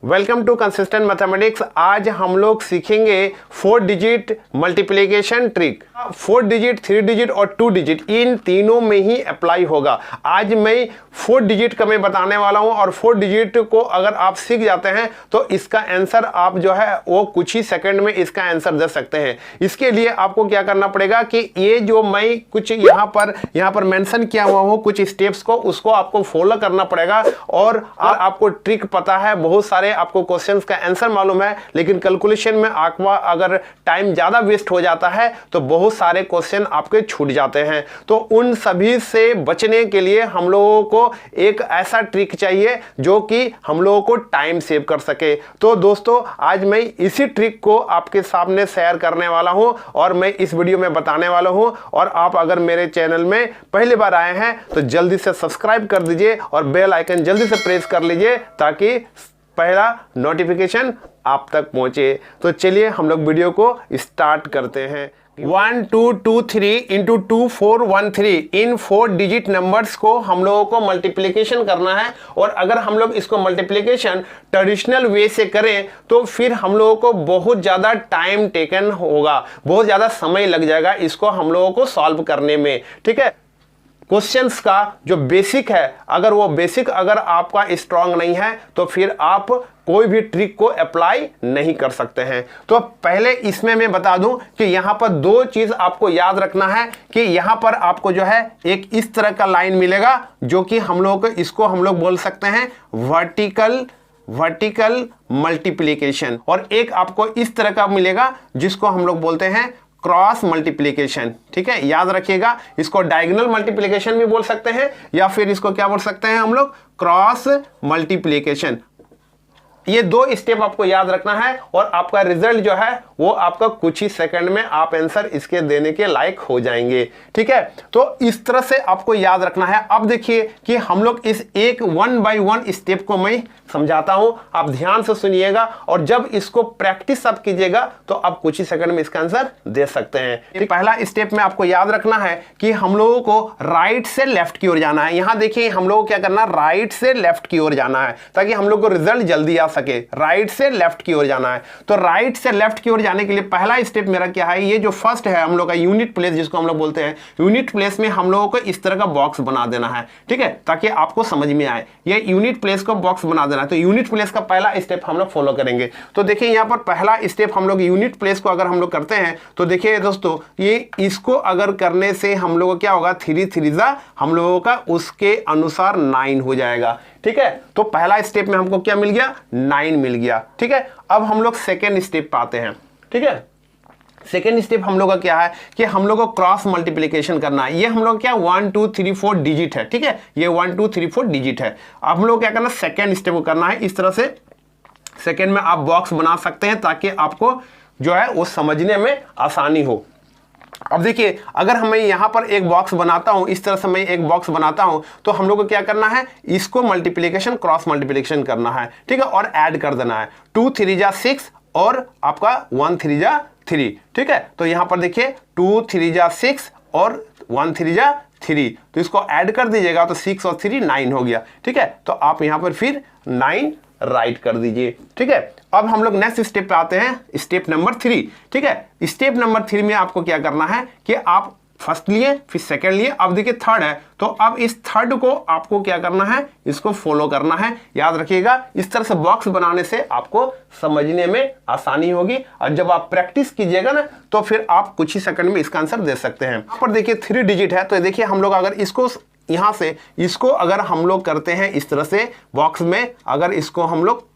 Welcome to consistent mathematics. आज हम लोग सीखेंगे 4 digit multiplication trick. 4 digit, 3 digit और 2 डिजिट इन तीनों में ही अप्लाई होगा। आज मैं 4 डिजिट का मैं बताने वाला हूं और 4 डिजिट को अगर आप सीख जाते हैं तो इसका आंसर आप जो है वो कुछ ही सेकंड में इसका आंसर दे सकते हैं। इसके लिए आपको क्या करना पड़ेगा कि ये जो मैं कुछ यहाँ पर मेंशन किया हुआ हूँ कुछ स्टेप्स को, उसको आपको फॉलो करना पड़ेगा। और आपको ट्रिक पता है, बहुत सारे आपको क्वेश्चंस का आंसर मालूम है, लेकिन कैलकुलेशन में आपका अगर टाइम ज्यादा वेस्ट हो जाता है तो बहुत सारे क्वेश्चन आपके छूट जाते हैं। तो उन सभी से बचने के लिए हम लोगों को एक ऐसा ट्रिक चाहिए जो कि हम लोगों को टाइम सेव कर सके। तो दोस्तों, आज मैं इसी ट्रिक को आपके सामने शेयर करने वाला हूं और मैं इस वीडियो में बताने वाला हूं। और आप अगर मेरे चैनल में पहली बार आए हैं तो जल्दी से सब्सक्राइब कर दीजिए और बेल आइकन जल्दी से प्रेस कर लीजिए ताकि पहला नोटिफिकेशन आप तक पहुंचे। तो चलिए हम लोग वीडियो को स्टार्ट करते हैं। 1 2 2 3 इंटू 2 4 1 3 इन 4 डिजिट नंबर्स को हम लोगों को मल्टीप्लिकेशन करना है। और अगर हम लोग इसको मल्टीप्लिकेशन ट्रेडिशनल वे से करें तो फिर हम लोगों को बहुत ज़्यादा टाइम टेकन होगा, बहुत ज़्यादा समय लग जाएगा इसको हम लोगों को सॉल्व करने में। ठीक है, क्वेश्चंस का जो बेसिक है, अगर वो बेसिक अगर आपका स्ट्रांग नहीं है तो फिर आप कोई भी ट्रिक को अप्लाई नहीं कर सकते हैं। तो पहले इसमें मैं बता दूं कि यहां पर दो चीज आपको याद रखना है कि यहां पर आपको जो है एक इस तरह का लाइन मिलेगा जो कि हम लोग इसको हम लोग बोल सकते हैं वर्टिकल मल्टीप्लिकेशन, और एक आपको इस तरह का मिलेगा जिसको हम लोग बोलते हैं क्रॉस मल्टीप्लिकेशन। ठीक है, याद रखिएगा, इसको डायगोनल मल्टीप्लिकेशन भी बोल सकते हैं या फिर इसको क्या बोल सकते हैं हम लोग, क्रॉस मल्टीप्लिकेशन। ये दो स्टेप आपको याद रखना है और आपका रिजल्ट जो है वो आपका कुछ ही सेकंड में आप आंसर इसके देने के लायक हो जाएंगे। ठीक है, तो इस तरह से आपको याद रखना है। अब देखिए कि हम लोग इस एक 1 बाय 1 स्टेप को मैं समझाता हूं, आप ध्यान से सुनिएगा और जब इसको प्रैक्टिस आप कीजिएगा तो आप कुछ ही सेकंड में इसका आंसर दे सकते हैं। पहला स्टेप में आपको याद रखना है कि हम लोगों को राइट से लेफ्ट की ओर जाना है। यहां देखिए हम लोगों को क्या करना है, राइट से लेफ्ट की ओर जाना है ताकि हम लोग को रिजल्ट जल्दी आ सके। राइट से लेफ्ट की ओर जाना है, तो राइट से लेफ्ट की ओर जाने के लिए पहला स्टेप मेरा क्या है, ये जो फर्स्ट है हम लोग का यूनिट प्लेस, जिसको हम लोग बोलते हैं यूनिट प्लेस में हम लोगों को इस तरह का बॉक्स बना देना है। ठीक है, ताकि आपको समझ में आए, ये यूनिट प्लेस को बॉक्स बना देना है। तो यूनिट प्लेस का पहला स्टेप हम लोग फॉलो करेंगे। तो देखिए यहां पर पहला स्टेप हम लोग यूनिट प्लेस को अगर हम लोग करते हैं तो देखिए दोस्तों, ये इसको अगर करने से हम लोगों को क्या होगा, 3 3 जा हम लोगों का उसके अनुसार 9 हो जाएगा। ठीक है, तो पहला स्टेप में हमको क्या मिल गया, 9 मिल गया। ठीक है, अब हम लोग सेकेंड स्टेप पे आते हैं। ठीक है, सेकेंड स्टेप हम लोग का क्या है कि हम लोग को क्रॉस मल्टीप्लिकेशन करना है। ये हम लोग क्या 1 2 3 4 डिजिट है। ठीक है, ये 1 2 3 4 डिजिट है। अब हम लोग क्या करना, सेकेंड स्टेप को करना है। इस तरह से सेकेंड में आप बॉक्स बना सकते हैं ताकि आपको जो है वो समझने में आसानी हो। अब देखिए, अगर मैं यहां पर एक बॉक्स बनाता हूं, इस तरह से मैं एक बॉक्स बनाता हूं, तो हम लोग को क्या करना है, इसको मल्टीप्लिकेशन क्रॉस मल्टीप्लिकेशन करना है। ठीक है, और ऐड कर देना है। 2 3 जा 6 और आपका 1 3 जा 3। ठीक है, तो यहां पर देखिए 2 3 जा 6 और 1 3 जा 3, तो इसको ऐड कर दीजिएगा तो 6 और 3 9 हो गया। ठीक है, तो आप यहां पर फिर 9 राइट कर दीजिए। ठीक है, अब हम लोग नेक्स्ट स्टेप पे आते हैं, स्टेप नंबर 3। ठीक है, स्टेप नंबर 3 में आपको क्या करना है कि आप फर्स्ट लिए फिर सेकंड लिए, अब देखिए थर्ड है, तो अब इस थर्ड को आपको क्या करना है, इसको फॉलो करना है। याद रखिएगा, इस तरह से बॉक्स बनाने से आपको समझने में आसानी होगी और जब आप प्रैक्टिस कीजिएगा ना तो फिर आप कुछ ही सेकंड में इसका आंसर दे सकते हैं। यहाँ पर देखिए 3 डिजिट है, तो देखिए हम लोग अगर इसको यहां से इसको अगर हम लोग करते हैं इस तरह से बॉक्स में, अगर इसको हम लोग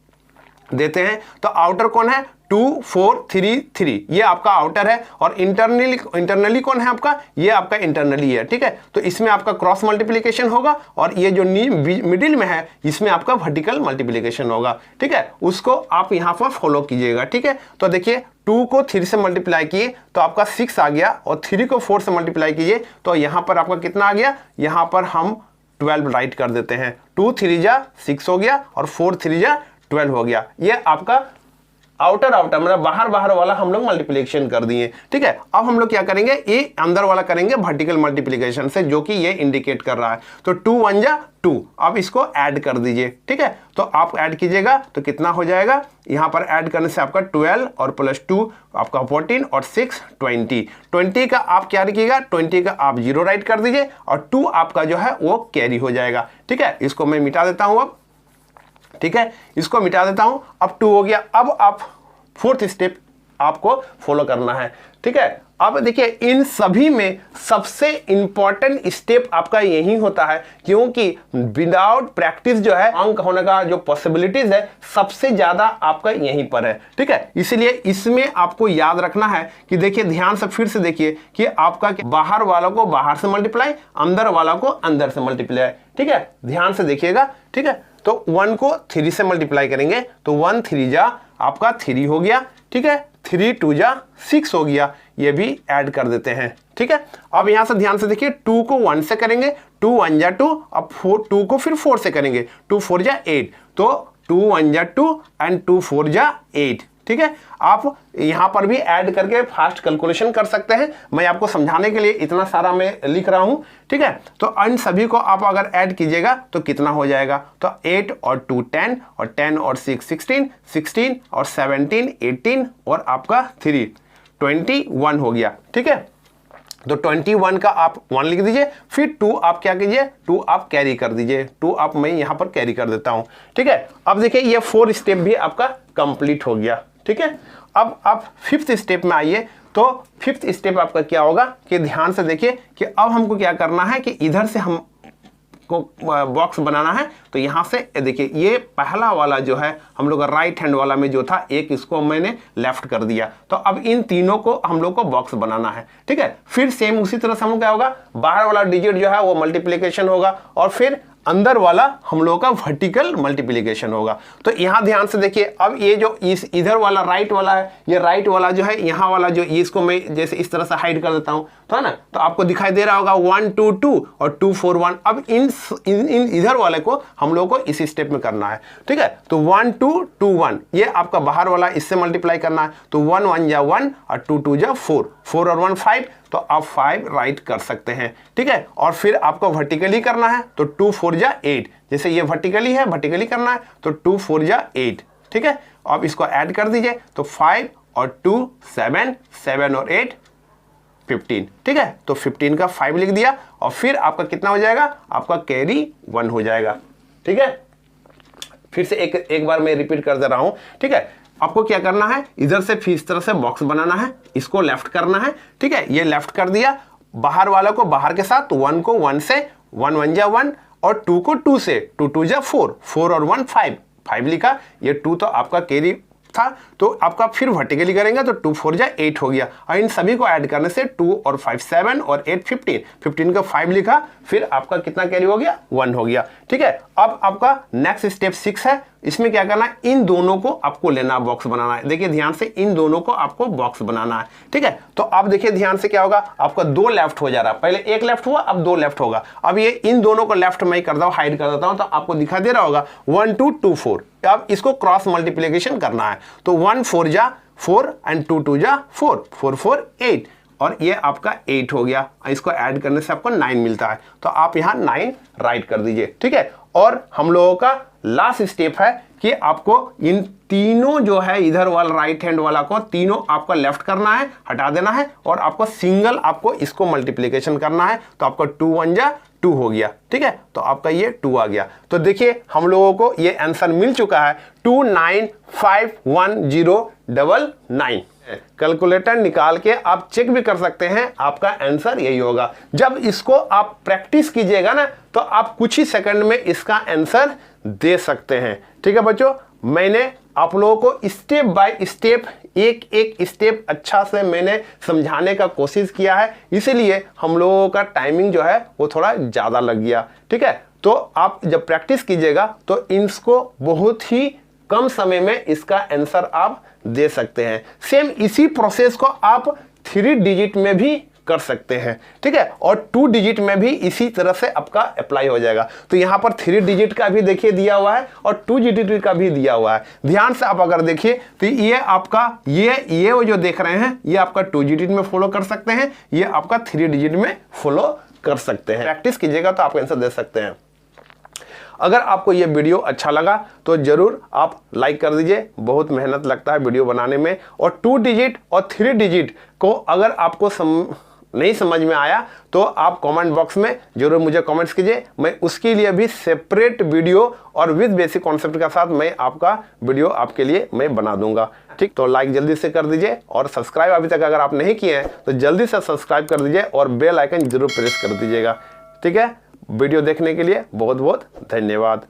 देते हैं तो आउटर कौन है, 2 4 3 3, ये आपका आउटर है। और इंटरनली कौन है आपका, ये आपका इंटरनली है। ठीक है, तो इसमें आपका क्रॉस मल्टीप्लिकेशन होगा और ये जो मिडिल में है इसमें आपका वर्टिकल मल्टीप्लिकेशन होगा। ठीक है, उसको आप यहां पर फॉलो कीजिएगा। ठीक है, तो देखिए 2 को 3 से मल्टीप्लाई किए तो आपका 6 आ गया और 3 को 4 से मल्टीप्लाई कीजिए तो यहां पर आपका कितना आ गया, यहां पर हम 12 राइट कर देते हैं। 2 3 जा 6 हो गया और 4 3 जा 12 हो गया। ये आपका आउटर मतलब बाहर वाला हम लोग मल्टीप्लिकेशन कर दिए। ठीक है, अब हम लोग क्या करेंगे, ये अंदर वाला करेंगे वर्टिकल मल्टीप्लिकेशन से, जो कि ये इंडिकेट कर रहा है। तो 2 1 जा 2, अब इसको ऐड कर दीजिए। ठीक है, तो आप ऐड कीजिएगा तो कितना हो जाएगा, यहां पर ऐड करने से आपका 12 और प्लस 2 आपका 14 और 6 20 का आप क्या रखिएगा, 20 का आप 0 राइट कर दीजिए और 2 आपका जो है वो कैरी हो जाएगा। ठीक है, इसको मैं मिटा देता हूं अब। ठीक है, इसको मिटा देता हूं, अब 2 हो गया। अब आप 4th स्टेप आपको फॉलो करना है। ठीक है, अब देखिए इन सभी में सबसे इंपॉर्टेंट स्टेप आपका यही होता है, क्योंकि विदाउट प्रैक्टिस जो है अंक होने का जो पॉसिबिलिटीज है सबसे ज्यादा आपका यहीं पर है। ठीक है, इसलिए इसमें आपको याद रखना है कि देखिए ध्यान से फिर से देखिए कि आपका बाहर वालों को बाहर से मल्टीप्लाई, अंदर वाला को अंदर से मल्टीप्लाई। ठीक है, ध्यान से देखिएगा। ठीक है, तो 1 को 3 से मल्टीप्लाई करेंगे तो 1 3 जा आपका 3 हो गया। ठीक है, 3 2 जा 6 हो गया, ये भी ऐड कर देते हैं। ठीक है, अब यहां से ध्यान से देखिए 2 को 1 से करेंगे, 2 1 जा 2, अब 2 को फिर 4 से करेंगे, 2 4 जा 8, तो 2 1 जा 2 एंड 2 4 जा 8। ठीक है, आप यहां पर भी ऐड करके फास्ट कैलकुलेशन कर सकते हैं, मैं आपको समझाने के लिए इतना सारा मैं लिख रहा हूं। ठीक है, तो इन सभी को आप अगर ऐड कीजिएगा तो कितना हो जाएगा, तो 8 और 2 10 और 10 और 6 16, 16 और 17 18 और आपका 3 21 हो गया। ठीक है, तो 21 का आप 1 लिख दीजिए, फिर 2 आप क्या कीजिए, 2 आप कैरी कर दीजिए, 2 आप मैं यहां पर कैरी कर देता हूं। ठीक है, अब देखिए ये 4 स्टेप भी आपका कंप्लीट हो गया। ठीक है, अब आप 5th स्टेप में आइए। तो 5th स्टेप आपका क्या होगा कि ध्यान से देखिए कि अब हमको क्या करना है कि इधर से हम को बॉक्स बनाना है। तो यहां से देखिए ये पहला वाला जो है हम लोग का राइट हैंड वाला में जो था, एक इसको मैंने लेफ्ट कर दिया, तो अब इन तीनों को हम लोग को बॉक्स बनाना है। ठीक है, फिर सेम उसी तरह से हम क्या होगा, बाहर वाला डिजिट जो है वो मल्टीप्लिकेशन होगा और फिर अंदर वाला हम लोगों का वर्टिकल मल्टीप्लिकेशन होगा। तो यहां ध्यान से देखिए, अब ये जो इस इधर वाला राइट वाला है, ये राइट वाला जो है यहाँ वाला जो इसको मैं जैसे इस तरह से हाइड कर देता हूं, तो है ना, तो आपको दिखाई दे रहा होगा 1 2 2 और 2 4 1। अब इन इधर वाले को हम लोगों को इस स्टेप में करना है। ठीक है, तो 1 2 2 1 ये आपका बाहर वाला, इससे मल्टीप्लाई करना है, तो 1 1 जा 1 और 2 2 जा 4, 4 और 1 5, तो आप 5 राइट कर सकते हैं। ठीक है, और फिर आपको वर्टिकली करना है, तो 2 4 जा 8, जैसे ये वर्टिकली है, वर्टिकली करना है तो 2 4 जा 8। ठीक है, अब इसको ऐड कर दीजिए, तो 5 और 2 7, 7 और 8 15। ठीक है, तो 15 का 5 लिख दिया और फिर आपका कितना हो जाएगा, आपका कैरी 1 हो जाएगा। ठीक है, फिर से एक बार मैं रिपीट कर दे रहा हूं। ठीक है, आपको क्या करना है, इधर से फिर इस तरह से बॉक्स बनाना है, इसको लेफ्ट करना है। ठीक है, ये लेफ्ट कर दिया, बाहर वाला को बाहर के साथ, 1 को 1 से, 1 1 जा 1 और 2 को 2 से, 2 2 जा 4, 4 और 1 5, 5 लिखा, ये 2 तो आपका कैरी था, तो आपका फिर वर्टिकली करेंगे तो 2 4 जा 8 हो गया, और इन सभी को ऐड करने से 2 और 5 7 और 8 15, 15 का 5 लिखा, फिर आपका कितना कैरी हो गया, 1 हो गया। ठीक है, अब आपका नेक्स्ट स्टेप 6 है, इसमें क्या करना है, इन दोनों को आपको लेना, बॉक्स बनाना है। देखिए ध्यान से, इन दोनों को आपको बॉक्स बनाना है। ठीक है, तो आप देखिए ध्यान से क्या होगा, आपका 2 लेफ्ट हो जा रहा है, पहले 1 लेफ्ट हुआ, अब 2 लेफ्ट होगा। अब ये इन दोनों को लेफ्ट में करता हूं, हाइड कर देता हूं, तो आपको दिखा दे रहा होगा 1 2 2 4। अब इसको क्रॉस मल्टीप्लिकेशन करना है, तो 1 4 जा 4 एंड 2 2 जा 4, 4 4 8 और ये आपका 8 हो गया। इसको ऐड करने से आपको 9 मिलता है, तो आप यहां 9 राइट कर दीजिए। ठीक है, और हम लोगों का लास्ट स्टेप है कि आपको इन तीनों जो है इधर वाला राइट हैंड वाला को तीनों आपका लेफ्ट करना है, हटा देना है, और आपको सिंगल आपको इसको मल्टीप्लिकेशन करना है, तो आपका 2 1 जा 2 हो गया। ठीक है, तो आपका ये 2 आ गया। तो देखिए हम लोगों को ये आंसर मिल चुका है 295109। कैलकुलेटर निकाल के आप चेक भी कर सकते हैं, आपका आंसर यही होगा। जब इसको आप प्रैक्टिस कीजिएगा ना, तो आप कुछ ही सेकंड में इसका आंसर दे सकते हैं। ठीक है बच्चों, मैंने आप लोगों को स्टेप बाय स्टेप, एक एक स्टेप अच्छा से मैंने समझाने का कोशिश किया है, इसीलिए हम लोगों का टाइमिंग जो है वो थोड़ा ज़्यादा लग गया। ठीक है, तो आप जब प्रैक्टिस कीजिएगा तो इसको बहुत ही कम समय में इसका आंसर आप दे सकते हैं। सेम इसी प्रोसेस को आप 3 डिजिट में भी कर सकते हैं, ठीक है। और 2 डिजिट में भी इसी तरह से आपका अप्लाई हो जाएगा। तो यहां पर 3 डिजिट का भी देखिए दिया हुआ है और 2 डिजिट का भी दिया हुआ है। ध्यान से आप अगर देखिए तो ये आपका ये वो जो देख रहे हैं ये आपका 2 डिजिट में फॉलो कर सकते हैं, ये आपका 3 डिजिट में फॉलो कर सकते हैं। प्रैक्टिस कीजिएगा तो आप आंसर दे सकते हैं। अगर आपको ये वीडियो अच्छा लगा तो जरूर आप लाइक कर दीजिए, बहुत मेहनत लगता है वीडियो बनाने में। और 2 डिजिट और 3 डिजिट को अगर आपको नहीं समझ में आया तो आप कमेंट बॉक्स में जरूर मुझे कमेंट्स कीजिए, मैं उसके लिए भी सेपरेट वीडियो और विद बेसिक कॉन्सेप्ट के साथ मैं आपका वीडियो आपके लिए मैं बना दूंगा, ठीक। तो लाइक जल्दी से कर दीजिए और सब्सक्राइब अभी तक अगर आप नहीं किए हैं तो जल्दी से सब्सक्राइब कर दीजिए और बेल आइकन जरूर प्रेस कर दीजिएगा, ठीक है। वीडियो देखने के लिए बहुत बहुत धन्यवाद।